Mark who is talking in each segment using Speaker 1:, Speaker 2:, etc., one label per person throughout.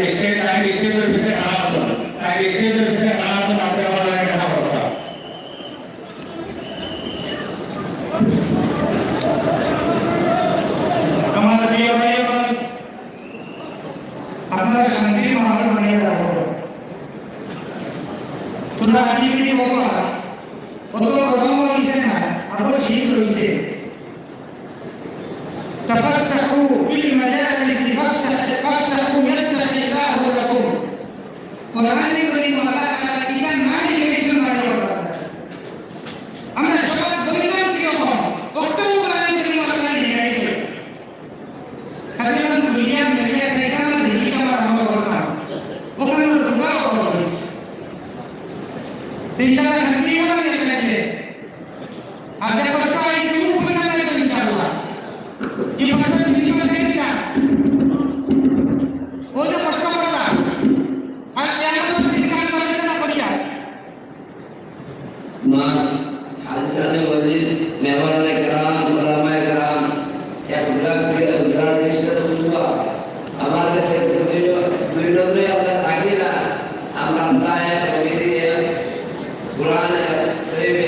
Speaker 1: Stage पे पीछे खड़ा होता स्टेज पे पीछे खड़ा होता आपके हमारे खड़ा होता हमारा प्रिय भाइयों আপনারা শান্তির মাহল বানিয়ে রাখো তোমরা আজকে বাবা কত গরম হইছে না আরো শীত হইছে تفسحوا في المجالس فافسحوا يفسح الله لكم قرآن الكريم الله تعالى কিতাব মানে হইছে মানে আমরা সবাই বলিলাম কি হবো বক্তব্য কোরআন الكريم আল্লাহ দিয়েছে সাধারণ দুনিয়া মিডিয়া থেকে আমরা দিকে আমরা আমল করতাম ওখানে দুবা হইছে ইনশাআল্লাহ শান্তি হবে লাগবে আজকে কষ্ট হয় তুমি বুঝা না ইনশাআল্লাহ ये पता नहीं पता क्या वो जो कष्ट कर रहा और क्या तो निकाल करना पड़ेगा
Speaker 2: मां हाजिरान मजलिस मेहमान किराम उलमा किराम या गुजरात रिश्ते तो हुआ हमारे से दुई नजरे अपने आखिरा আমরা আল্লাহ কবির কুরআন শরীফ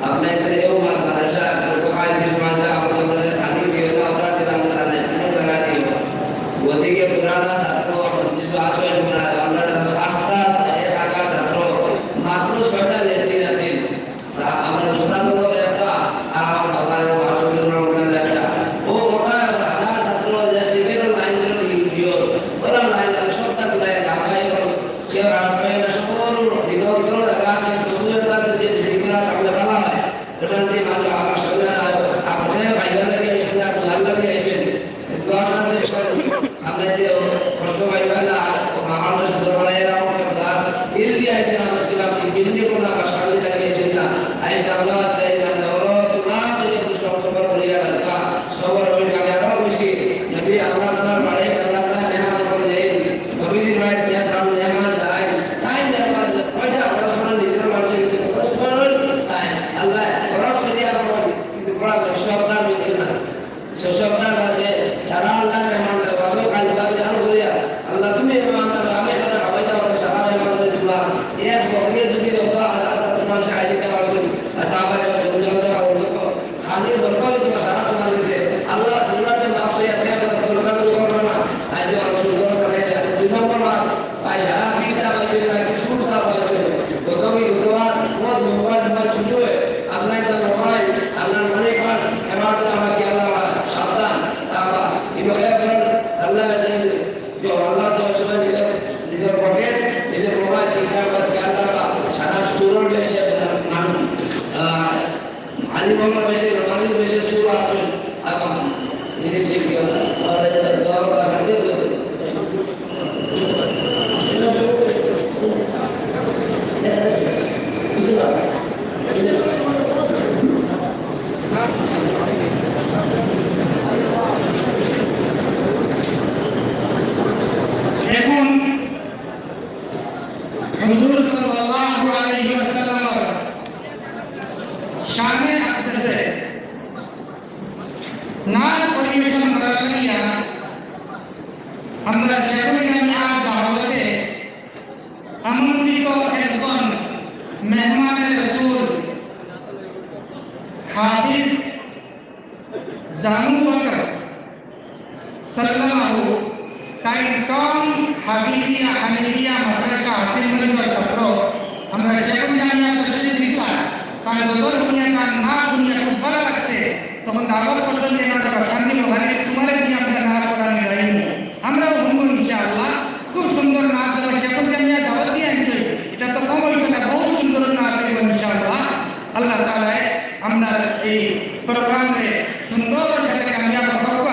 Speaker 2: अपने तेरे वो मादरसा को आज भी समाजा अपने साथी भी होता होता दिला लगा दियो गोदी के पुराना छात्रों जिसको आश्रय मिला আমরা শাস্ত্রা এক আকার ছাত্র মাত্র 6টা লেকচার আছে আমরা সুতাদো একটা আর আমার বাবার ভাষণ মনে একটা ও মোটা হাজার ছাত্র যে বিভিন্ন লাইন দিও ওরা লাইন সবটা গুলাই লাগাই কেউ রাত হয় না সকল দিন লাগা আছে দুনিয়াটা যে জিকিরা আমরা করা হয় এটা দিয়ে মানে আমার সঙ্গে আপনি ভাইয়া লাগে এসে আর দুয়ার লাগে এসে দুয়ার লাগে আপনাদের কষ্ট ভাইয়া না মহান সুন্দর এরকম কথা দিল দিয়ে এসে আমরা কিলাম বিল্লি কোনা সামনে লাগে এসে না আইসা আল্লাহ সাইয়েদ আমরা তোমরা যে সবসময় করিয়া রাখা সবার ওই কামে আরো বেশি নবী আল্লাহ তাআলা বাড়ে আল্লাহ তাআলা মেহমান করে দেয় নবীর ভাই দিয়া তাম মেহমান যায় তাই মেহমান পয়সা আমরা শুনে নিজের মাঝে তাই আল্লাহ সপ্তাহ মিলে না সপ্তাহ বাদে সারা আল্লাহ মেহমান আমি কাল বাদে জানো বলিয়া আল্লাহ তুমি মেহমান আমি এখানে খাওয়াই দাও সারা মেহমান দিবা এক বকরিয়া যদি রোগা আল্লাহ তোমার সাহায্য করা হবে সাহাবায়ে রাসূলুল্লাহ সাল্লাল্লাহু খালি বরকত তোমার সারা তোমার দিয়েছে আল্লাহ তোমাদের মাফ করে দেয় বরকত করবে না আজ রাসূলুল্লাহ সাল্লাল্লাহু আলাইহি দুই নম্বর বার ভাই যারা পিছা হয়েছে না কিছু সাহেব হয়েছে প্রথমে উদ্ধার বহুত মোবাইল বা ছিল আপনার তো নয় আপনার অনেক বার এবার আমাকে আল্লাহ সাবধান তাবা ইবাদত করেন আল্লাহ যে আল্লাহ সুবহানাহু নিজের পকেট নিজের মোবাইল চিন্তা বাস আল্লাহ সারা সুরর বেশে আলী মোহাম্মদ বেশে রমানি বেশে সুর আছে আপা জিনিস শিখি আমাদের দোয়া করা সাথে
Speaker 1: দেখুন হুজুর সাল্লাল্লাহু আলাইহি ওয়াসাল্লাম শানে আকদাসে নার পরিবেশন করার লাগিয়া আমরা শেখুল জামিয়া দাওয়াতে আমন্ত্রিত একজন মেহমানের রাসূল হাফিজ জানু বকর সাল্লাল্লাহু টাইটন হাফিজিয়া হানিফিয়া মাদ্রাসা হাসিলগঞ্জ ছাত্র আমরা শেখুল জামিয়া তশরিফ দিলাম তার বদল দুনিয়া তার না দুনিয়া খুব ভালো লাগছে তখন দাওয়াত করছেন যে না শান্তি মহারে তোমারে দিয়ে আমরা না করানি রাইন আমরাও ঘুরবো ইনশাআল্লাহ খুব সুন্দর নাচ হবে শেখুল জামিয়া দাওয়াত দিয়ে আনছে এটা তো কম হইতো না বহুত সুন্দর নাচ হবে ইনশাআল্লাহ আল্লাহ তাআলা আমরা এই প্রোগ্রামে সুন্দর সাথে কামিয়াব করব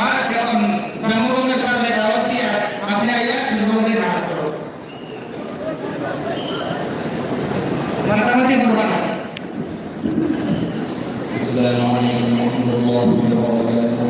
Speaker 1: আর যখন জনগণের সাথে দাওয়াত দিয়ে আপনি আইয়া সুন্দর নাচ করো মানসামতি করবা
Speaker 3: السلام عليكم ورحمة الله وبركاته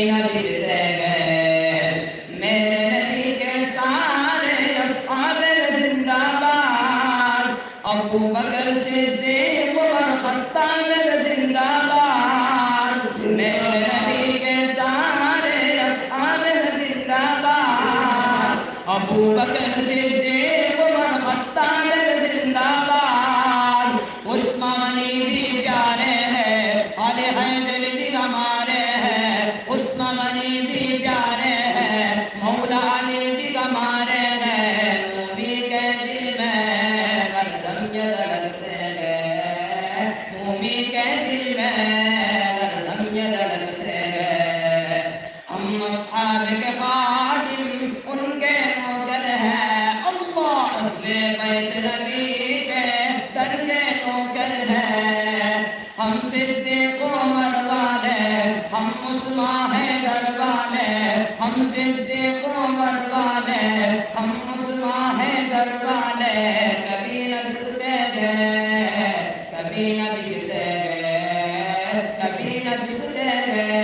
Speaker 2: न बिकते गए। मेरे नबी के सारे अस्हाबे जिंदाबाद, अबू बकर सिद्दीक उमर खत्ताब जिंदाबाद। मेरे नबी के सारे अस्हाबे जिंदाबाद, अबू बकर सिद्दीक उमर खत्ताब जिंदाबाद। उस्मानी भी प्यारे हैं, अली हैदर भी हमारे हैं। उस्मानी भी प्यारे हैं, मौला अली भी हमारे हैं। नबी के दिल में हरदम ये धड़कते हैं, नबी के दिल में हरदम ये धड़कते हैं। हम अस्हाब के खादिम उनके नौकर हैं, अल्लाह अहले बैत नबी के दर के नौकर हैं। हम सिद्दीक उमर वाले, हम उस्मान हैदर वाले, हम सिद्दीक उमर वाले, हम उस्मान हैदर वाले। कभी न झुकते गए, कभी न बिकते गए, कभी न झुकते गए,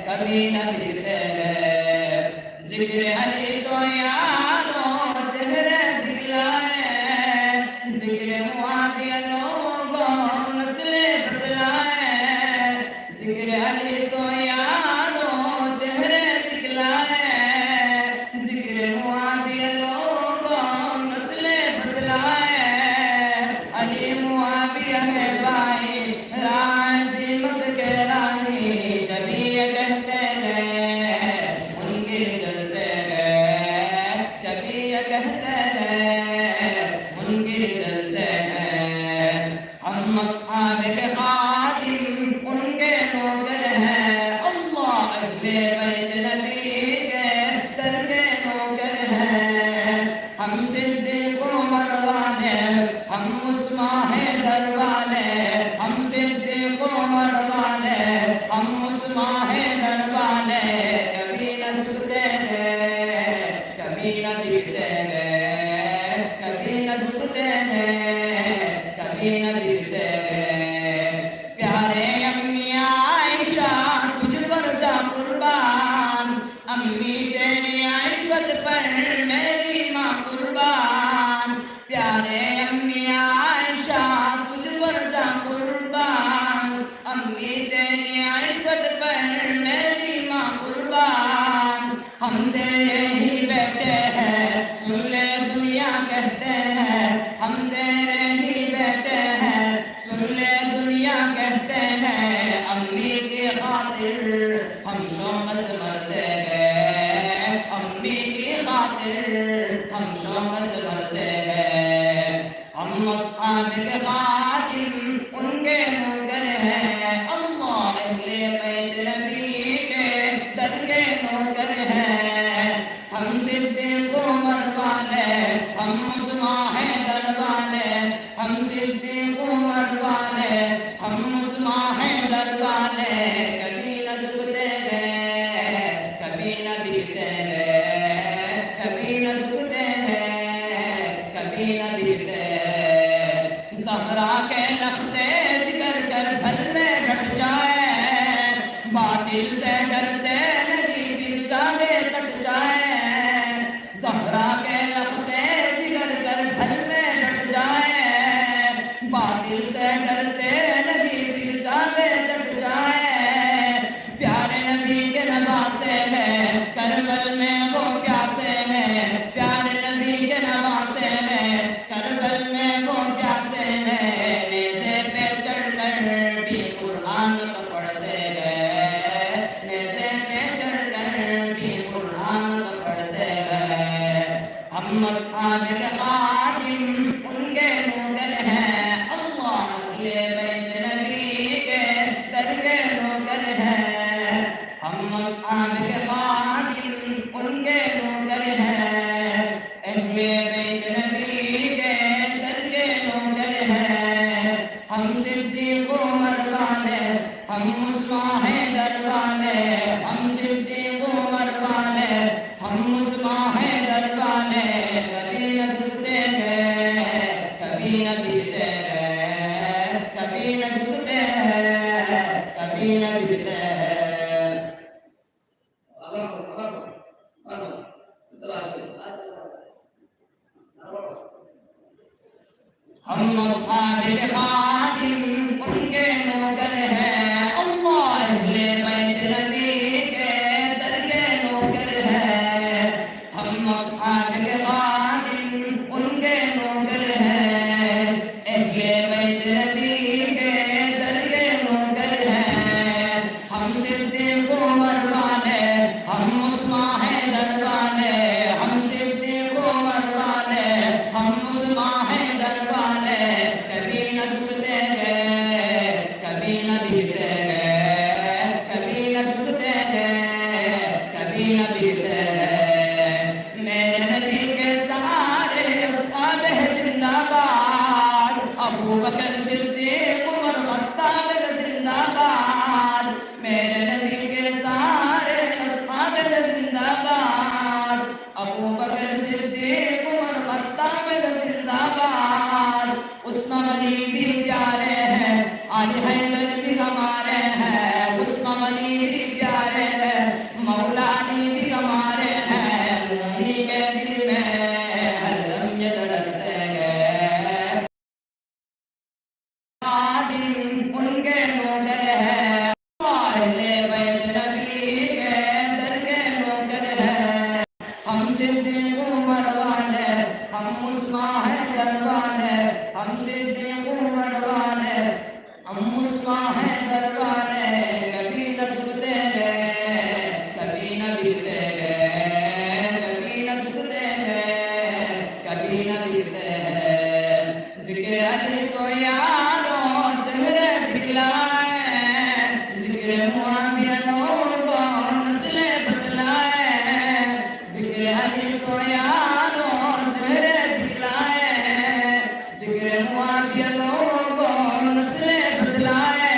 Speaker 2: कभी न बिकते गए। जिक्र अली तो यारो चेहरे दिखलाए, जिक्र मुआविया लोगों नस्लें बदलाए। जिक्र अली तो यारो चेहरे दिखलाए, जिक्र मुआविया लोगों नस्लें बदलाए। अली मुआविया है भाई राज़ी मत के रानी, जभी ये कहते गए उनके चलते गए, जभी ये कहते गए उनके चलते हैं। हम अस्हाब के खादिम उनके नौकर हैं, अल्लाह अहले बैत नबी के दर के नौकर हैं। हम सिद्दीक उमर वाले, हम उस्मान हैदर वाले, हम सिद्दीक उमर वाले, हम उस्मान हैदर वाले। कभी न झुकते गए, कभी न बिकते गए, कभी न झुकते गए, कभी न बिकते गए। प्यारे अम्मी आयशा तुझ पर जा कुर्बान, अम्मी तेरी इफ़्फ़त पर मेरी माँ कुर्बान। प्यारे अम्मी आयशा तुझ पर जा कुर्बान, अम्मी तेरी इफ़्फ़त पर मेरी माँ कुर्बान। हम तेरे ही बेटे हैं, सुन ले दुनिया कहते हैं। हम तेरे ही बेटे हैं, सुन ले दुनिया कहते हैं। अम्मी की खातिर हम शौकत मरते गए, अम्मी की खातिर हम शौकत मरते गए। हम अस्हाब के खादिम उनके नौकर हैं, अल्लाह अहले बैत नबी के दर के नौकर हैं। हम सिद्दीक उमर वाले, हम उस्मान हैदर वाले, हम सिद्दीक उमर वाले, हम उस्मान हैदर वाले। कभी न झुकते गए, कभी न बिकते गए, कभी न झुकते गए, कभी न बिकते गए। ज़हरा के लख्ते जिगर कर भल में डट जाए, बातिल से डरते नहीं फिर चाहे कट जाए। ज़हरा के लख्ते जिगर कर भल में डट जाए, बातिल से डरते नहीं फिर चाहे कट जाए। प्यारे नबी के नवासे हैं, करबल में वो प्यासे हैं। प्यारे नबी के नवासे हैं, करबल में वो प्यासे हैं। नेज़े पे चढ़कर भी कुरान तो पढ़ते गए, नेज़े पे चढ़कर भी कुरान तो पढ़ते गए। हम अस्हाब के खादिम उनके नौकर हैं, अल्लाह अहले बैत नबी के दर के नौकर हैं। हम अस्हाब के खादिम उनके नौकर हैं, अहले बैत नबी के दर के नौकर हैं। हम सिद्दीक उमर वाले, हम उस्मान हैदर वाले, हम सिद्दीक उमर वाले, हम उस्मान हैदर वाले। कभी न झुकते गए, कभी न बिकते गए, कभी न झुकते हैं, कभी न बिकते हैं।
Speaker 3: हम मुस्ताबिल खादिम उनके नौकर हैं, अल्लाह अहले बैत नबी के दर के नौकर हैं। हम मुस्ताबिल खादिम उनके नौकर हैं, अहले बैत नबी के दर के नौकर हैं। हम सिद्दीक़ उमर वाले, हम उस्मान है दरवाने, हम सिद्दीक़ उमर वाले, हम उस्मान है दरवाने। कभी न झुकते गए, कभी न बिकते गए, कभी न झुकते गए, कभी न बिकते गए। मेरे नबी के सहारे अस्हाब है जिंदाबाद, अबू बकर सिद्दीक़ उमर खत्ताब है जिंदाबाद। मेरे नबी के सहारे अस्हाब है जिंदाबाद, अबू बकर सिद्दीक़ उमर खत्ताब है जिंदाबाद। उस्मान अली भी प्यारे हैं, अली हैदर भी हमारे हैं। उस्मान अली भी प्यारे हैं, मौला अली भी हमारे हैं। उन्हीं के दिल में हरदम ये धड़कते हैं, खादिम उनके नौकर हैं, अहले बैत नबी के दर के नौकर हैं। हम सिद्दीक़ उमर वाले, हम उस्मान है दरवाने, हम सिद्दीक़ उमर वाले, हम उस्मान है दरवाने। कभी न झुकते गए, कभी न बिकते गए, कभी न झुकते गए, कभी न बिकते हैं। ज़िक्र अली को यारों चेहरे दिखलाए, ज़िक्र मुआविया को नस्लें बतलाए। ज़िक्र अली को यारों चेहरे दिखलाए, ज़िक्र मुआविया को नस्लें बतलाए।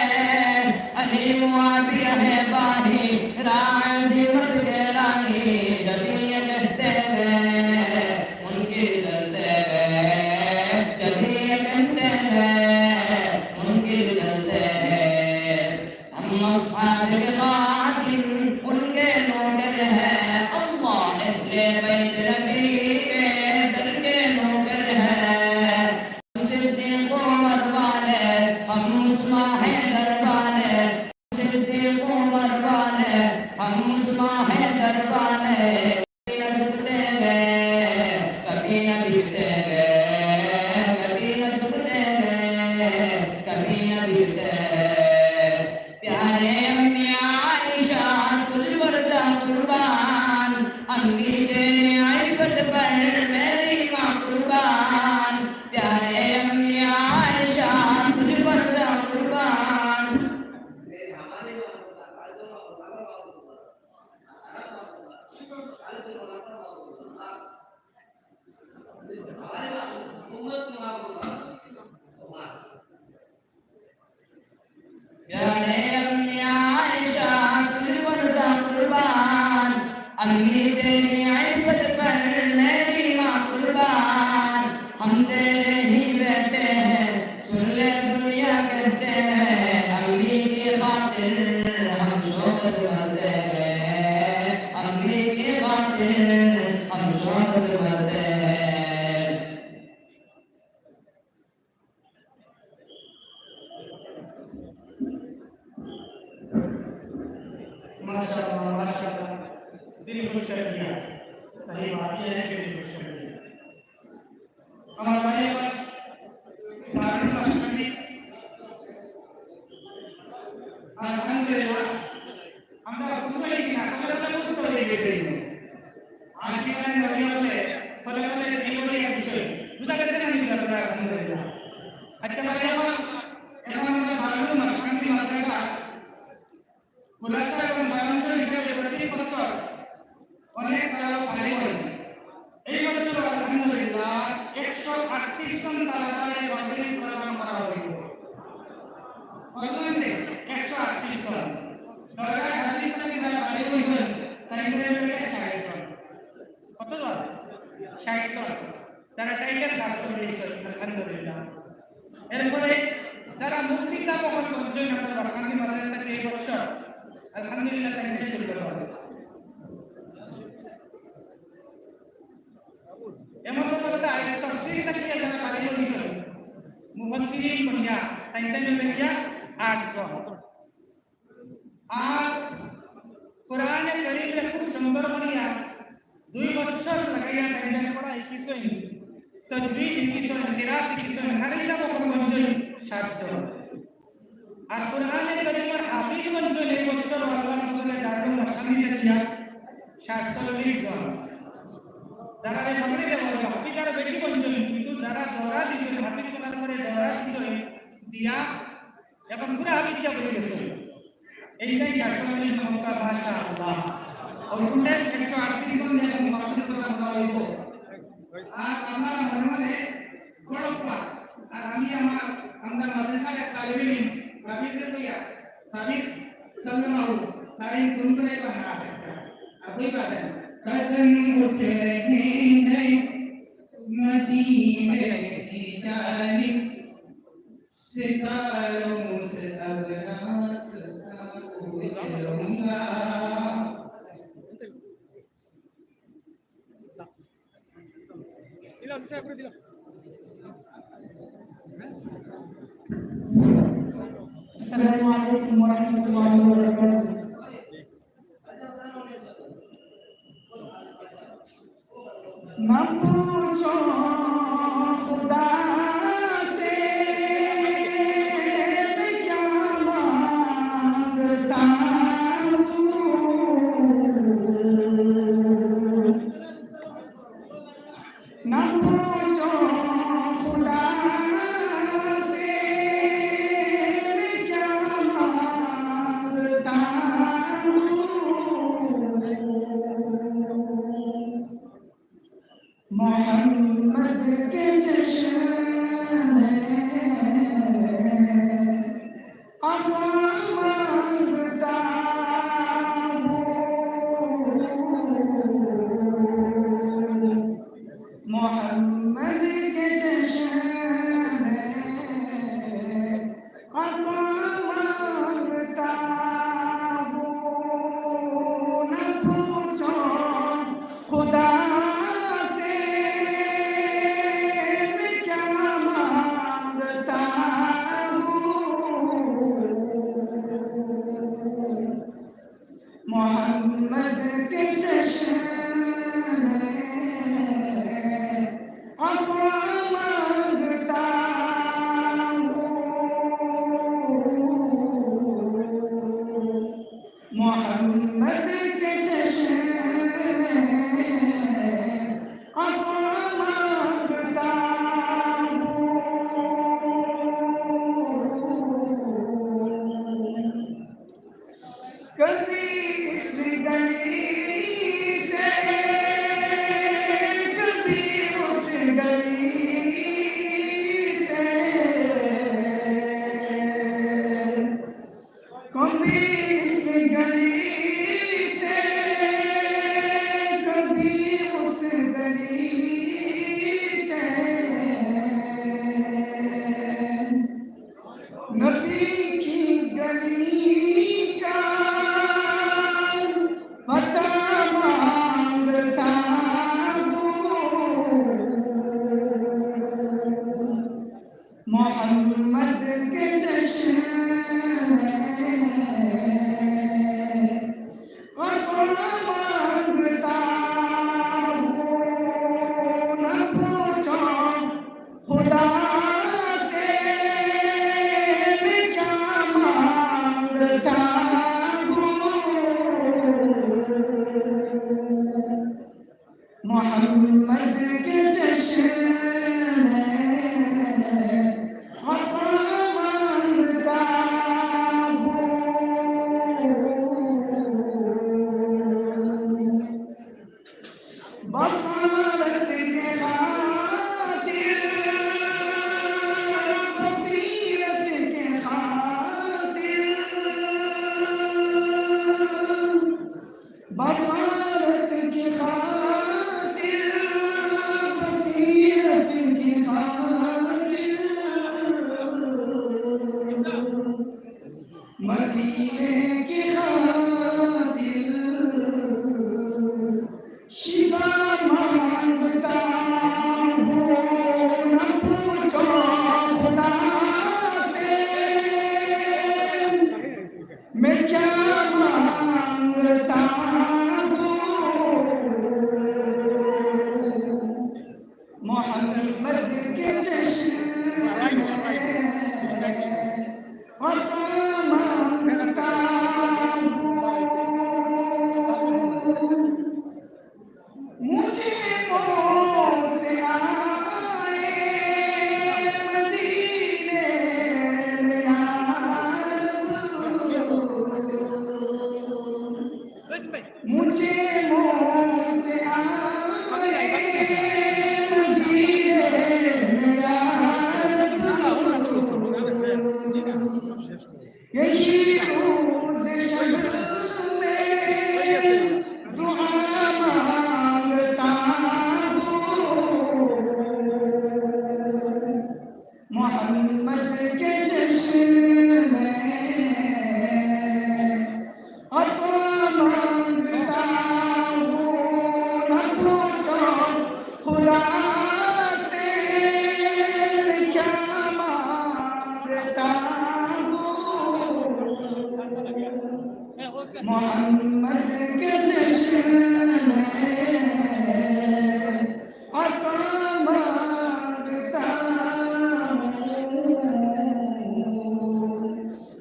Speaker 3: अली मुआविया है बाही राज़िमत के रानी, जब ये कहते गए उनके चलते गए, जब ये कहते गए उनके चलते गए। हम अस्हाबुल खादिम उनके नौकर हैं, अल्लाह अहले बैत नबी के दर के नौकर हैं। हम सिद्दीक़ उमर वाले, हम उस्मान है दरवाने, सिद्दीक़ उमर वाले, हम उस्मान है दरवाने। कभी न झुकते गए, कभी न बिकते गए, कभी न झुकते गए, कभी न बिकते गए। प्यारे अम्मी आयशा तुझ पर जा कुर्बान, अम्मी तेरी इफ़्फ़त पर मेरी माँ कुर्बान। प्यारे अम्मी आयशा तुझ पर जा कुर्बान। प्यारे अम्मी आयशा तुझ पर जा कुर्बान, अम्मी तेरी इफ़्फ़त पर मेरी माँ कुर्बान। हम तेरे ही बेटे हैं, सुन ले दुनिया कहते हैं, अम्मी की खातिर हम शौक़ से मरते हैं, अम्मी की खातिर हम शौक़ से मरते हैं।
Speaker 1: माशाअल्लाह माशाअल्लाह, दिल खुश कर दिया। सही बात यह है कि दिल खुश कर दिया। हमारे भाई पर धार्मिक राष्ट्रपति अल्हम्दुलिल्लाह আমরা কোথায় গেছি না কোথায় উত্তর দিয়ে গেছি আশিকার নবী বলে ফলে ফলে জীবনের বিষয় বুঝা গেছে না নিতে পারে আলহামদুলিল্লাহ। আচ্ছা ভাই আমার এখন আমরা ভালো না শান্তি মাত্রাটা খুলাসা এবং সারাংশ হিসেবে প্রতি বছর অনেক তারা পালন করেন। এই বছর আলহামদুলিল্লাহ 138 জন তালাকায় বাতিল প্রদান করা হয়েছে। কতজনকে 138 জন সরকার হাজির করে যারা বাড়ি হয়েছেন টাইটেল লেগে 60 জন। কতজন? 60 জন যারা টাইটেল প্রাপ্ত হয়েছেন আলহামদুলিল্লাহ। এরপরে যারা মুফতি সাহেব ওখানে পৌঁছায় আমাদের বাসান্তি মাদ্রাসা থেকে এই বছর আলহামদুলিল্লাহ টাইটেল শুরু করা হবে। এমন কথা তফসির তাকিয়া যারা পারে হইছে মুফাসসিরিন পড়িয়া তাইতাই বেরিয়া 8 জন আর কোরআনে কারীমে খুব সুন্দর করিয়া 2 বছর লাগাইয়া তাইতাই পড়াই কিছুই তাজবীদ কিছুই কিরাত কিছুই খালিদা কোন মঞ্জুর 7 জন আর কোরআনে কারীমের হাফিজ মঞ্জুর এই বছর আল্লাহর ফজলে দারুল মাসানি দেখিয়া 740 জন যারা খবরে দেওয়া হাফিজার বেশি মঞ্জুর কিন্তু যারা দৌড়া দিছে হাফিজ কোনার করে দৌড়া দিছে দিয়া এখন পুরো হাফিজ যা বলে গেছে এইটাই 740 মক্কা ভাষা আল্লাহ और उनके 138 জন এবং বাকি কথা বলা হইব আর আমরা মনে বড়পা আর আমি আমরা মাদ্রাসার তালিবিন সাবিরকে কইয়া সাবির সাল্লাল্লাহু তাই কুনতরে বানা আর কই বাতেন कदम उठने नहीं मदीने की जानिब सितारों से अब रास्ता पूछूंगा
Speaker 4: अस्सलामु अलैकुम वरहमतुल्लाहि वबरकातुहू। ना पूछो खुदा से मैं क्या मांगता हूँ, ना पूछो खुदा से मैं क्या मांगता हूँ। मोहम्मद के चश्मे आता मांगता हूँ, मोहम्मद के चश्मे आता मांगता हूँ। न पूछो खुदा मोहम्मद के चश्मे आता मांगता हूँ, मोहम्मद के चश्मे आता मांगता हूँ। कभी इस गली से कभी उस गली से, कभी इस गली से कभी उस गली से, नबी की गली पता मांगता हूँ, मोहम्मद के चश्मे पता मांगता हूँ। न पूछो खुदा से मैं क्या मांगता मोहम्मद के चश्मे आता मांगता हूँ। बसारत के खातिर बसीरत के खातिर बसारत के खातिर बसीरत की खातिर मदीने की खातिर शिफा मांगता मौत आए मदीने में या रब, यही रोज़ शब में दुआ मांगता हूँ, मोहम्मद के जश्न में अता मांगता हूँ, न पूछो खुदा से क्या मांगता हूँ, मोहम्मद के जश्न में अता मांगता हूँ,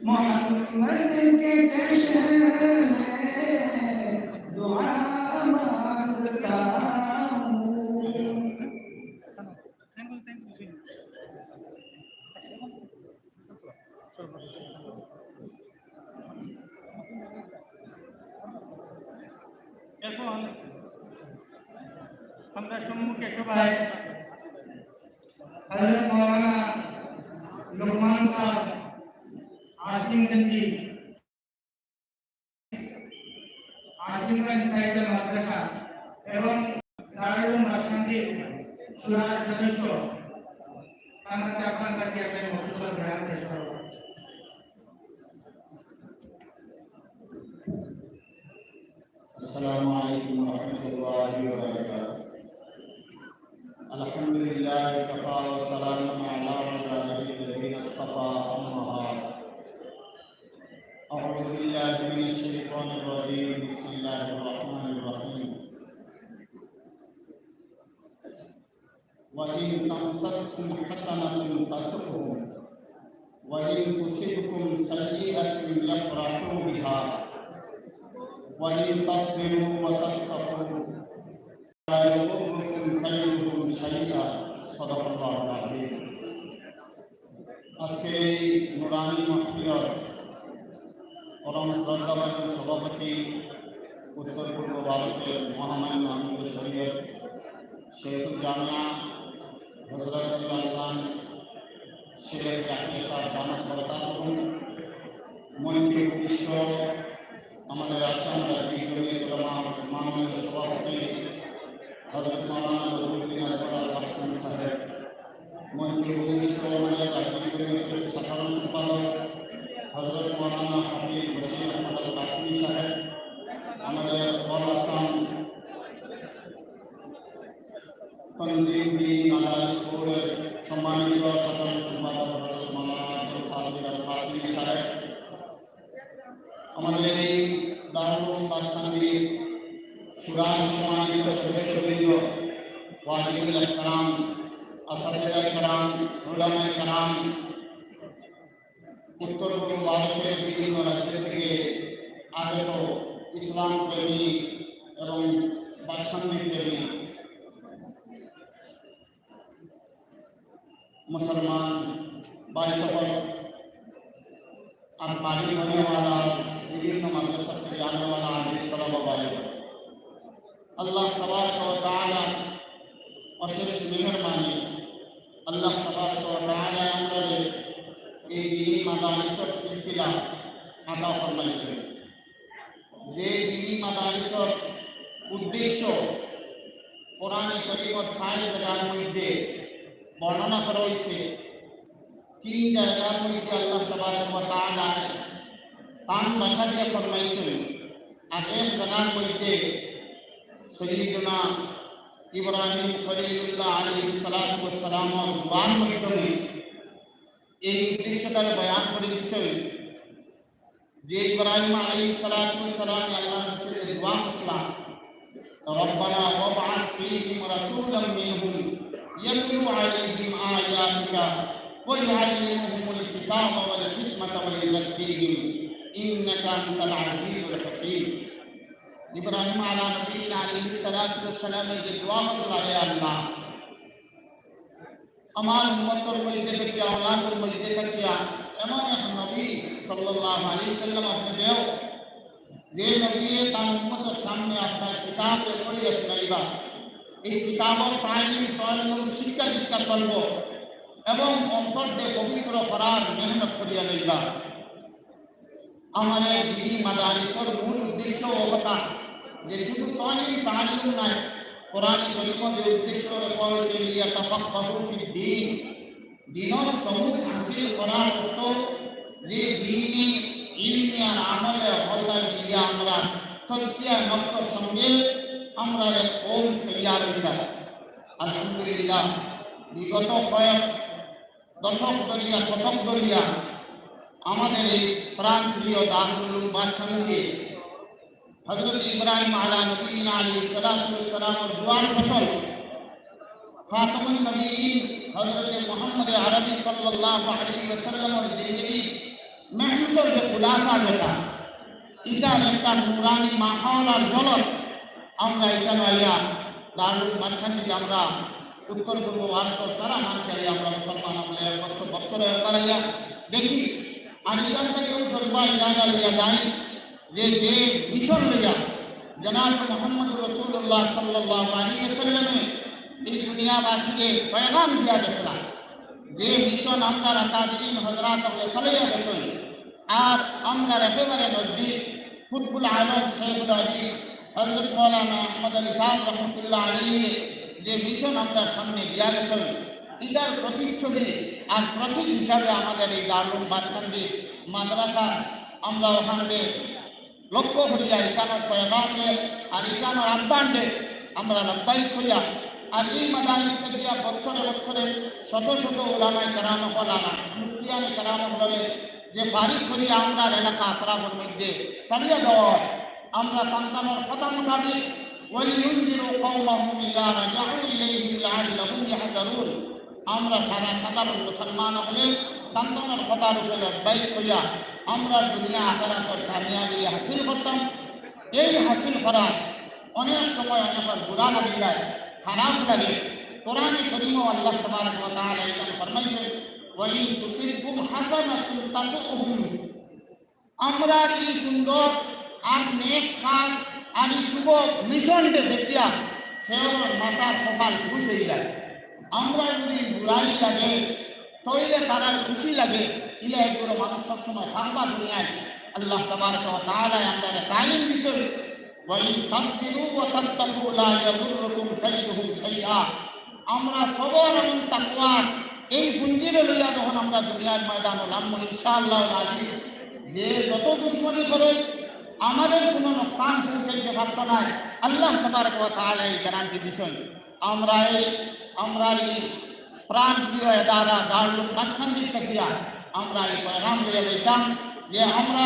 Speaker 4: मोहम्मद के जश्न में दुआ मांगता हूँ।
Speaker 1: এখন আমরা সম্মুখে সবাই হযরত মাওলানা লোকমান সাহেব আশিমগঞ্জ কায়দা মাদ্রাসা এবং দারুল মাসনাদি সুরার সদস্য তার কাছে আপনার কাছে একটা মুখস্থ জ্ঞান পেশ করব।
Speaker 5: السلام عليكم ورحمة الله وبركاته. الحمد لله وكفى وسلام على عباده الذين اصطفى أما بعد. أعوذ بالله من الشيطان الرجيم. بسم الله الرحمن الرحيم. وإن تمسسكم حسنة تسؤهم وإن تصبكم سيئة يفرحوا بها وإن تصبروا وتتقوا لا يضركم كيدهم شيئا. صدق الله العظيم. আজকে এই নুরানি মাহফিলের পরম শ্রদ্ধাবান সভাপতি উত্তর পূর্ব ভারতের মহামান্য আমির শরীয়ত শেখুল জামিয়া হযরত আল্লাহ শেখ জাকির সাহেব দামাত বরকাতুহু, মঞ্চে উপবিষ্ট আমাদের আসাম রাজ্যিক জমিয়ত উলামা মাননীয় সভাপতি হযরত মাওলানা বদরুদ্দিন আকবর আল হাসান সাহেব, মঞ্চে উপবিষ্ট আমাদের রাজ্যিক জমিয়তের সাধারণ সম্পাদক হযরত মাওলানা হাফিজ বশির আহমদ আল কাসিমি সাহেব, আমাদের অল আসাম তনজিম দিন আলাইস বোর্ডের সম্মানিত সাধারণ সম্পাদক হযরত মাওলানা আব্দুল কাদির আল কাসিমি সাহেব, আমাদের এই দারুল মাসনাদির সুরার সম্মানিত সদস্যবৃন্দ, ওয়াজিবুল ইহতারাম, আসাতিজা ইকরাম, উলামায়ে কেরাম, উত্তর পূর্ব ভারতের বিভিন্ন রাজ্য থেকে আগত ইসলাম প্রেমী এবং বাসস্থানিক প্রেমী मुसलमान भाई सफर और बाजी होने वाला विभिन्न मदरसा से जाने वाला आदेश तलबा भाई, अल्लाह तबारक व तआला अशेष मेहरबानी, अल्लाह तबारक व तआला আমাদের এই দ্বীনি মাদারিসের সিলসিলা আতা ফরমাইছে। যে দ্বীনি মাদারিসের উদ্দেশ্য কোরআন কারীমের ৬০ জায়গার মধ্যে বর্ণনা করা হয়েছে। ৩ জায়গার মধ্যে আল্লাহ তাবারক ওয়া তাআলা পাঁচ ভাষা দিয়ে ফরমাইছেন, আর এক জায়গার মধ্যে সৈয়দনা ইব্রাহিম খলিলুল্লাহ আলাইহিস সালাতু ওয়াস সালামের দুআর মাধ্যমে এই উদ্দেশ্যটার বয়ান করে দিয়েছেন যে ইব্রাহিম আলাইহিস সালাতু ওয়াস সালাম আল্লাহর কাছে দোয়া করলেন, রব্বানা ওয়াবআস ফীহিম রাসূলাম মিনহুম يتلو عليهم آياتك ويعلمهم الكتاب والحكمة ويزكيهم إنك أنت العزيز الحكيم. إبراهيم على نبينا عليه الصلاة والسلام الدعاء صلى الله আমার উম্মতের মধ্যে থেকে আওলাদের মধ্যে থেকে এমন এক নবী সাল্লাল্লাহু আলাইহি সাল্লাম আপনি দেও যে নবী তার উম্মতের সামনে আপনার কিতাবে পড়িয়া শোনাইবা, এই কিতাবর তালিম তাল্লুম শিক্ষা দীক্ষা চলব এবং অন্তর্দে পবিত্র করার মেহনত করিয়া লইবা। আমাদের দিদি মাদারিসের মূল উদ্দেশ্য ও কথা যে শুধু তালিম নাই, কোরআন করিমের উদ্দেশ্য রয়েছে লিয়াতাফাক্কাহু ফিদ্দীন, দিনের সমুখ হাসিল করার অর্থ যে দ্বীনি ইলমি আর আমলে হল্লা মিলিয়া আমরা তাজকিয়া নফসের সঙ্গে আমরা কওম তৈয়ার হইতা। আলহামদুলিল্লাহ বিগত কয়েক দশক ধরিয়া শতক ধরিয়া আমাদের এই প্রাণ প্রিয় দারুল উলুম বাসখালী হযরত ইব্রাহিম আলা নবীনা আলাইহিস সালাতু ওয়াস সালামের দুয়ার ফসল খাতামুন নবীয়িন হযরত মুহাম্মদ আরবি সাল্লাল্লাহু আলাইহি ওয়াসাল্লামের জিন্দেগি মেহনতের যে খুলাসা যেটা এটা একটা নুরানি মাহৌল আর জলত আমরা এখানে আইয়া দারুল বাসখালীতে আমরা উত্তর পূর্ব ভারতের সারা মানুষ আইয়া আমরা মুসলমান আমরা বছরে একবার আইয়া দেখি। আর এখান থেকেও জলবাই জায়গা লইয়া যাই যে যে মিশন লইয়া জনাব মুহাম্মদ রাসূলুল্লাহ সাল্লাল্লাহু আলাইহি ওয়াসাল্লামে এই দুনিয়াবাসীকে পয়গাম দিয়া গেছিলেন, যে মিশন আমরা আকাবিরিন হযরত চালাইয়া গেছেন। আর আমরা একেবারে নজদিক ফুটবল আলম শেখুল আজিজ হযরত মৌলানা আহমদ আলী সাহেব রহমতুল্লাহ আলাইহি যে মিশন আমরা সামনে দিয়া গেছেন, এটার প্রতিচ্ছবি আর প্রতীক হিসাবে আমাদের এই দারুল বাসখালী মাদ্রাসা আমরা ওখানে লক্ষ্য করিয়া ইকানোর পয়গামে আর ইকানোর আহ্বানে আমরা লব্বাইক করিয়া আর এই মাদারিস থেকে বৎসরে বৎসরে শত শত উলামায়ে কেরাম হলানা মুফতিয়ানে কেরাম বলে যে ফারিক করিয়া আমরা এলাকা আতরাফের মধ্যে সারিয়া দেওয়া আমরা সন্তানের কথা মোতাবেক ওয়ালিউনজিরু কওমাহুম ইযা রাজাউ ইলাইহিম লাআল্লাহুম ইয়াহযারুন, আমরা সাধারণ মুসলমান হলে সন্তানের কথার উপরে লব্বাইক করিয়া আমরা দুনিয়া আখিরাতের কামিয়াবি হাসিল করতাম। এই হাসিল করার অনেক সময় অনেকের বুরা লাগে যায়, খারাপ লাগে। কোরআনে কারীমে আল্লাহ তাবারক ওয়া তাআলা এখানে ফরমাইছেন ওয়া ইন তুসিবকুম হাসানাতুন তাসুহুম, আমরা এই সুন্দর আর নেক কাজ আর এই শুভ মিশনকে দেখিয়া সেওর মাথার কপাল খুশ হয়ে যায়। আমরা যদি বুড়াই লাগে তৈলে তারার খুশি লাগে, ইলে এগুলো মানুষ সবসময় থাকবা দুনিয়ায়। আল্লাহ তাবারক ওয়া তাআলা আমরা তালিম দিছেন ওয়া ইন তাসবিরু ওয়া তাত্তাকু লা ইয়াদুররুকুম কাইদুহুম শাইআ, আমরা সবর এবং তাকওয়া এই পুঞ্জিরে লইয়া যখন আমরা দুনিয়ার ময়দানে নামব ইনশাআল্লাহ আজিজ, যে যত দুশ্মনী করে আমাদের কোনো নোকসান পৌঁছাইতে পারত না, আল্লাহ তাবারক ওয়া তাআলা এই গ্যারান্টি দিছেন। আমরা এই প্রাণ প্রিয় এদারা দারুল বাসখালী থেকে আমরা এই পয়গাম লইয়া লইতাম যে আমরা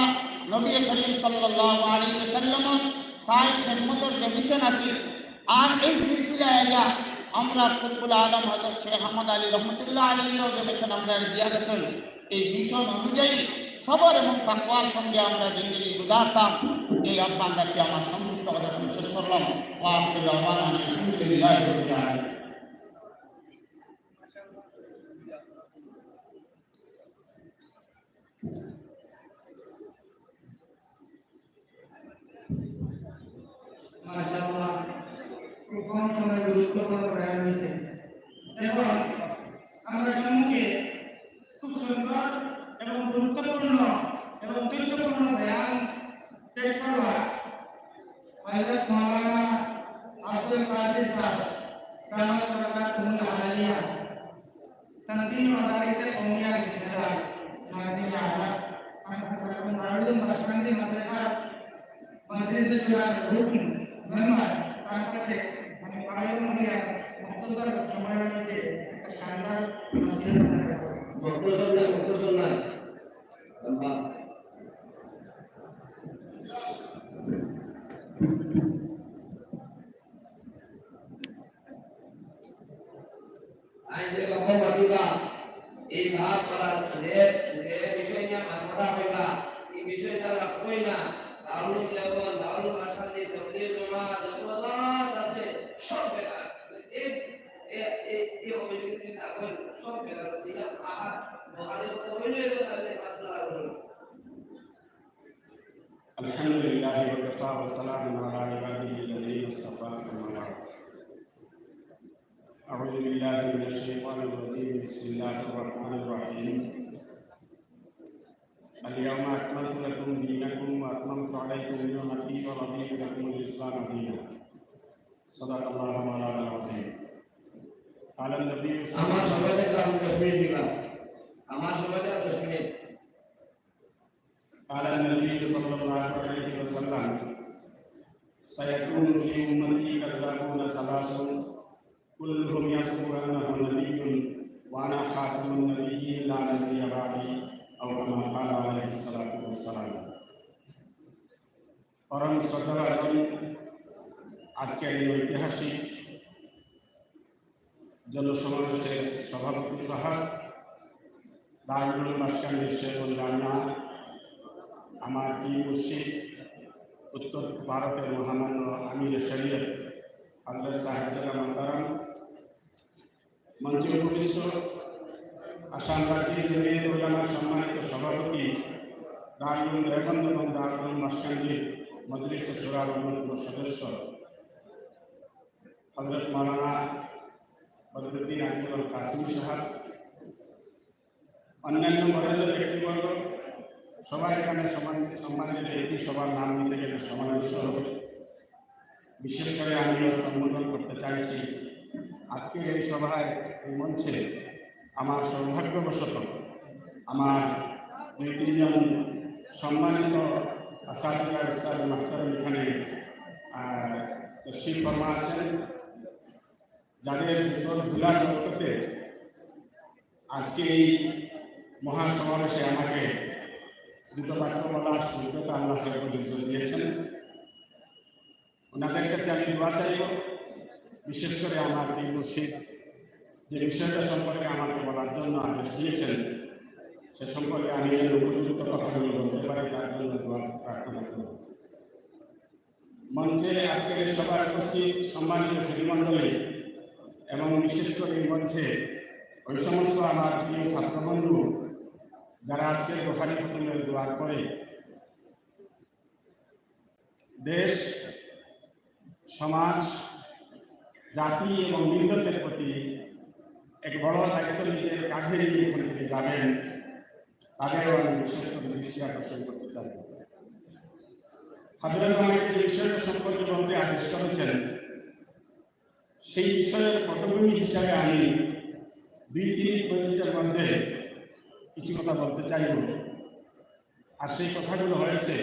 Speaker 5: নবী করিম সাল্লাল্লাহু আলাইহি ওয়াসাল্লামের সাই খিদমতের যে মিশন আছে আর এই সিলসিলা এরিয়া আমরা কুতুবুল আলম হযরত শেখ আহমদ আলী রহমতুল্লাহ আলাইহির যে মিশন আমরা দিয়া গেছেন, এই মিশন অনুযায়ী সবর এবং তাকওয়ার সঙ্গে আমরা জিন্দগি গুজারতাম। এই আহ্বান রাখি আমার সংক্ষিপ্ত কথা শেষ করলাম। ওয়া আখিরু দাওয়ানা আলহামদুলিল্লাহি রাব্বিল আলামিন।
Speaker 1: মাশাআল্লাহ, খুব কম সময়ে গুরুত্বপূর্ণ বয়ান হয়েছে। এখন আমরা সম্মুখে খুব সুন্দর এবং গুরুত্বপূর্ণ এবং তথ্যপূর্ণ বয়ান পেশ করবা হযরত মাওলানা আব্দুল কাদের সাহেব দামাত বরকাতুহুল আলিয়া তানজিম মাদারিস কওমিয়া জিন্দাবাদ মাশাআল্লাহ। আমরা দারুল বাসখালী মাদ্রাসা মাদ্রাসা জুরার রুকন মেম্বার তার কাছে আমি আয়োজন করিয়া মুখতসর সময়ের মধ্যে একটা শানদার নসিহত
Speaker 2: মুক্তসর না লম্বা আইনে লম্বা দিবা এই ভাব করার যে বিষয় নিয়ে কথা কইবা এই বিষয়টা রাখবই না। দারুল লেভেল দারুল বাসখালী তাবলীগ জামাত যত আছে সব বেকার, এই অবস্থিতি থাকবেন সব বেকার। ঠিক আছে, আহার বহারে কথা হইলে তাহলে কাজলা হলো।
Speaker 5: الحمد لله وكفى وسلام على عباده الذين اصطفى أما بعد أعوذ بالله من الشيطان الرجيم بسم الله الرحمن الرحيم اليوم أكملت لكم دينكم وأتممت عليكم نعمتي ورضيت لكم الإسلام دينا صدق الله مولانا العظيم قال النبي صلى
Speaker 2: আমার
Speaker 5: الله
Speaker 2: সবাই আমি 10 মিনিট দিলাম আমার সবাই 10 মিনিট
Speaker 5: قال النبي صلى الله عليه وسلم سيكون في أمتي كذابون ثلاث كلهم يزعم أنه نبي وأنا خاتم النبيين لا نبي بعدي أو كما قال عليه الصلاة والسلام পরম শ্রদ্ধাভাজন আজকের এই ঐতিহাসিক জনসমাবেশের সভাপতি সহ দারুল মাসকান্দির শেখুল জামিয়া আমার পীর মুর্শিদ উত্তর ভারতের মহামান্য আমির শরীয়ত হযরত সাহেবজাদা মাতারাম মঞ্চে উপবিষ্ট আসাম রাজ্যের জমিয়ত উলামার সম্মানিত সভাপতি দারুল দেওবন্দ এবং দারুল মাসকান্দির মজলিসে শুরার অন্যতম সদস্য হযরত মাওলানা বদরুদ্দিন আজমল কাসিমি সাহেব, অন্যান্য বরেণ্য ব্যক্তিবর্গ সবাই এখানে সম্মানিত ব্যক্তি সবার নাম নিতে গেলে সময় নষ্ট হবে। বিশেষ করে আমিও সম্বোধন করতে চাইছি আজকের এই সভায় এই মঞ্চে আমার সৌভাগ্যবশত আমার 2-3 জন সম্মানিত আসাদিয়া উস্তাদ মাহতারাম এখানে তশরিফ ফরমা আছেন, যাদের ভিতর ভুলার বরকতে আজকে এই মহাসমাবেশে আমাকে দুটো বাক্য বলার সুযোগ্যতা আল্লাহ রাব্বুল ইজ্জত দিয়েছেন। ওনাদের কাছে আমি দোয়া চাইব, বিশেষ করে আমার পীর মুর্শিদ যে বিষয়টা সম্পর্কে আমাকে বলার জন্য আদেশ দিয়েছেন সে সম্পর্কে আমি যেন উপযুক্ত কথাগুলো বলতে পারি তার জন্য দোয়া প্রার্থনা করব। মঞ্চে আজকের সবার উপস্থিত সম্মানিত সুধীমণ্ডলী এবং বিশেষ করে এই মঞ্চে ওই সমস্ত আমার প্রিয় ছাত্রবন্ধু যারা আজকের বুখারী খতমের দোয়ার পরে দেশ, সমাজ, জাতি এবং মিল্লতের প্রতি এক বড় দায়িত্ব নিজের কাঁধে নিয়ে এখান থেকে যাবেন, তাদেরও আমি বিশেষ করে দৃষ্টি আকর্ষণ করতে চাই। হযরত আমাকে যে বিষয়টা সম্পর্কে বলতে আদেশ করেছেন সেই বিষয়ের পটভূমি হিসাবে আমি 2-3 মিনিটের মধ্যে কিছু কথা বলতে চাইব। আর সেই কথাগুলো হয়েছে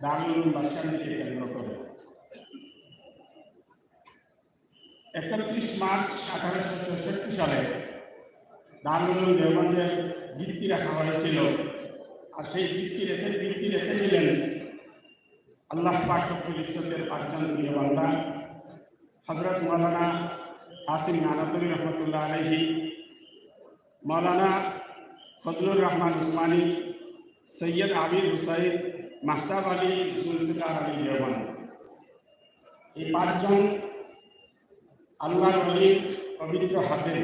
Speaker 5: দারুল উলুম বাসকান্দিকে কেন্দ্র করে। 31 মার্চ 1864 সালে দারুল উলুম দেওবন্দের ভিত্তি রাখা হয়েছিল। আর সেই ভিত্তি রেখেছিলেন আল্লাহ পাক রব্বুল ইজ্জতের 5 জন প্রিয় বান্দা হযরত মাওলানা আসিম নানাতুলি রহমতুল্লাহ আলাইহি, মাওলানা ফজলুর রহমান উসমানী, সৈয়দ আবিদ হুসাইন, মাহতাব আলী, জুলফিকার আলী দেওবন্দ। এই 5 জন আল্লাহর ওলির পবিত্র হাতে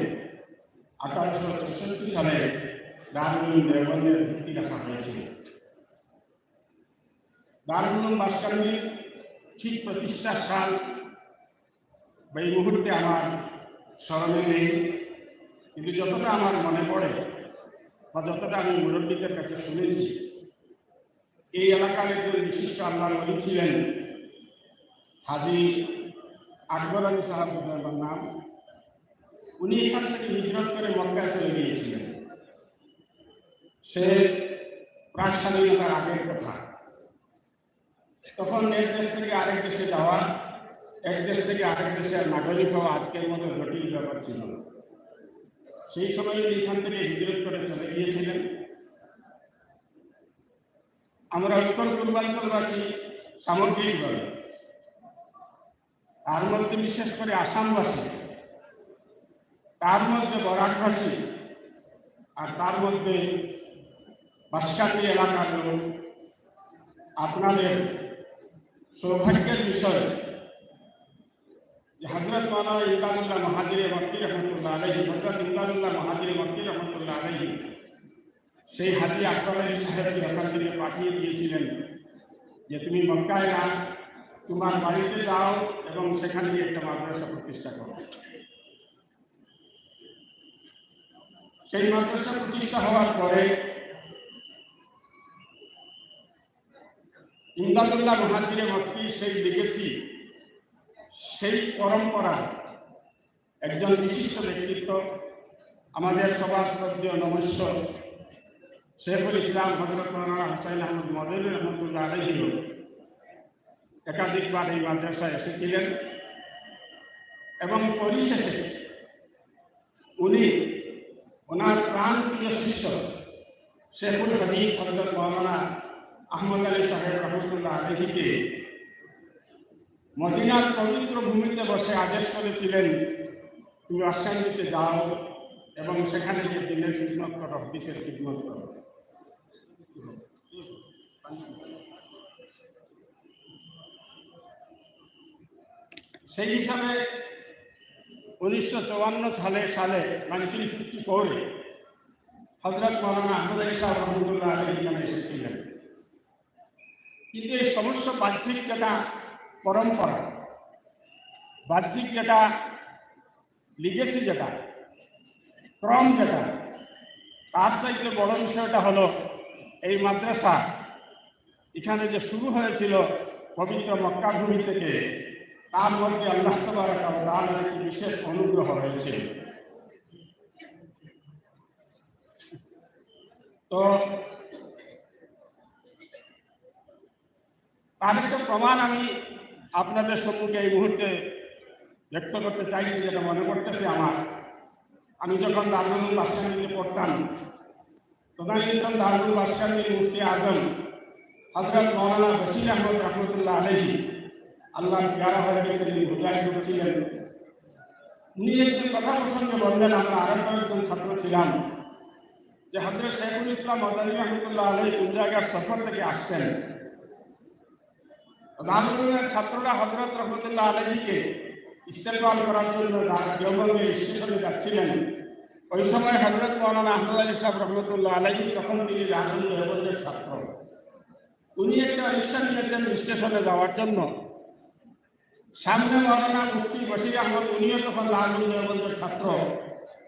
Speaker 5: 1864 সালে দারুল উলুম দেওবন্দের ভিত্তি রাখা হয়েছিল। দারুল উলুম বাসকান্দির ঠিক প্রতিষ্ঠা সাল এই মুহূর্তে আমার স্মরণে নেই, কিন্তু যতটা আমার মনে পড়ে বা যতটা আমি মুরব্বীদের কাছে শুনেছি, এই এলাকার একজন বিশিষ্ট আল্লাহর ওলি ছিলেন হাজী আকবর আলী সাহেব নাম। উনি এখান থেকে হিজরত করে মক্কায় চলে গিয়েছিলেন। সে প্রাক স্বাধীনতার আগের কথা। তখন এক দেশ থেকে আরেক দেশে যাওয়া, এক দেশ থেকে আরেক দেশের নাগরিক হওয়া আজকের মতো জটিল ব্যাপার ছিল না। সেই সময় উনি এখান থেকে হিজরত করে চলে গিয়েছিলেন। আমরা উত্তর পূর্বাঞ্চলবাসী সামগ্রিকভাবে, তার মধ্যে বিশেষ করে আসামবাসী, তার মধ্যে বরাকবাসী, আর তার মধ্যে বাসকান্দি এলাকার লোক, আপনাদের সৌভাগ্যের বিষয় যে হযরত মাওলানা ইমদাদুল্লাহ মহাজিরে মক্কি রহমতুল্লাহ আলাইহি, হযরত ইমদাদুল্লাহ মহাজিরে মক্কি রহমতুল্লাহ আলাইহি সেই হাজী আকবর আলী সাহেবকে ওখান থেকে পাঠিয়ে দিয়েছিলেন
Speaker 6: যে তুমি মক্কায় না, তোমার বাড়িতে যাও এবং সেখানে গিয়ে একটা মাদ্রাসা প্রতিষ্ঠা করো। সেই মাদ্রাসা প্রতিষ্ঠা হওয়ার পরে ইমদাদুল্লাহ মুহাজিরে মক্কি সেই লিগেসি, সেই পরম্পরা একজন বিশিষ্ট ব্যক্তিত্ব, আমাদের সবার শ্রদ্ধেয় নমস্য শেখুল ইসলাম হযরত মাওলানা হুসাইন আহমদ মদনী রহমতুল্লাহ আলাইহি একাধিকবার এই মাদ্রাসায় এসেছিলেন এবং পরিশেষে উনি ওনার প্রাণপ্রিয় শিষ্য শেখুল হাদিস হযরত মাওলানা আহমদ আলী সাহেব রহমতুল্লাহ আলাইহিকে মদিনার পবিত্র ভূমিতে বসে আদেশ করেছিলেন, তুমি আশকান্দিতে যাও এবং সেখানে গিয়ে দিনের খিদমত করো, হাদিসের খিদমত করো। সেই হিসাবে 1954 সালে 1954 হযরত মাওলানা আহমদ আলী সাহেব রহমতুল্লাহ আলাইহি এখানে এসেছিলেন। কিন্তু এই সমস্ত বাহ্যিক যেটা পরম্পরা, বাহ্যিক যেটা লিগেসি, যেটা ক্রম, যেটা তার চাইতে বড় বিষয়টা হলো এই মাদ্রাসা এখানে যে শুরু হয়েছিল পবিত্র মক্কা ভূমি থেকে, তার মধ্যে আল্লাহ তাবারক ওয়া তাআলার একটি বিশেষ অনুগ্রহ রয়েছে। তো তার একটা প্রমাণ আমি আপনাদের সম্মুখে এই মুহূর্তে ব্যক্ত করতে চাইছি, যেটা মনে করতেছে আমার। আমি যখন দারুল উলুম বাসকান্দিতে পড়তাম, তদানীন্তন দারুল উলুম বাসকান্দির মুফতি আজম হযরত মাওলানা বশির আহমদ রহমতুল্লাহ আলাইহি, আল্লাহ প্যারা হয়ে গেছেন, মুজাহিদ ছিলেন। উনি একদিন কথা প্রসঙ্গে বললেন, আমরা আরো কয়েকজন ছাত্র ছিলাম, যে হযরত শেখুল ইসলাম মদনী রহমতুল্লাহ আলাইহি কোন জায়গার সফর থেকে আসতেন। দারুল উলুমের ছাত্ররা হযরত রহমতুল্লাহ আলাইহিকে ইস্তেকবাল করার জন্য দেওবন্দের স্টেশনে যাচ্ছিলেন। ওই সময় হযরত মাওলানা আহমদ আলী সাহেব রহমতুল্লাহ আলাইহি, তখন তিনি লালুল দেওবন্দের ছাত্র, উনি একটা রিক্সা নিয়েছেন স্টেশনে যাওয়ার জন্য। সামনে মাওলানা মুফতি বশির আহমদ, উনিও তখন লালুল দেওবন্দের ছাত্র,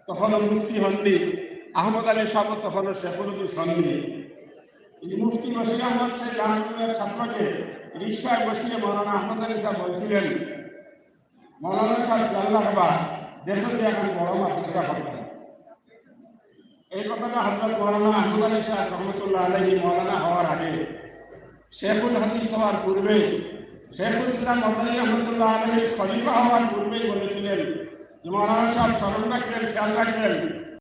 Speaker 6: তখনও মুফতি হননি। আহমদ আলী সাহেব তখনও শেখুল হাদিস হননি। মুফতি বশির আহমদ সেই লালুলের ছাত্রকে রিক্সায় বসিয়ে মাওলানা আহমদ আলী সাহেব বলছিলেন, মৌলানা সাহেব আল্লাহ হবা দেশে এখন বড় মাদ্রাসা হবে। এই কথাটা হযরত মাওলানা আহমদ আলী সাহেব রহমতুল্লাহ আলাইহি মৌলানা হওয়ার আগে, শেখুল হাদিস হওয়ার পূর্বে, শেখুল ইসলাম মদনী রহমতুল্লাহ আলাইহি খলিফা হওয়ার পূর্বেই বলেছিলেন যে মৌলানা সাহেব স্মরণ রাখবেন, খেয়াল রাখবেন,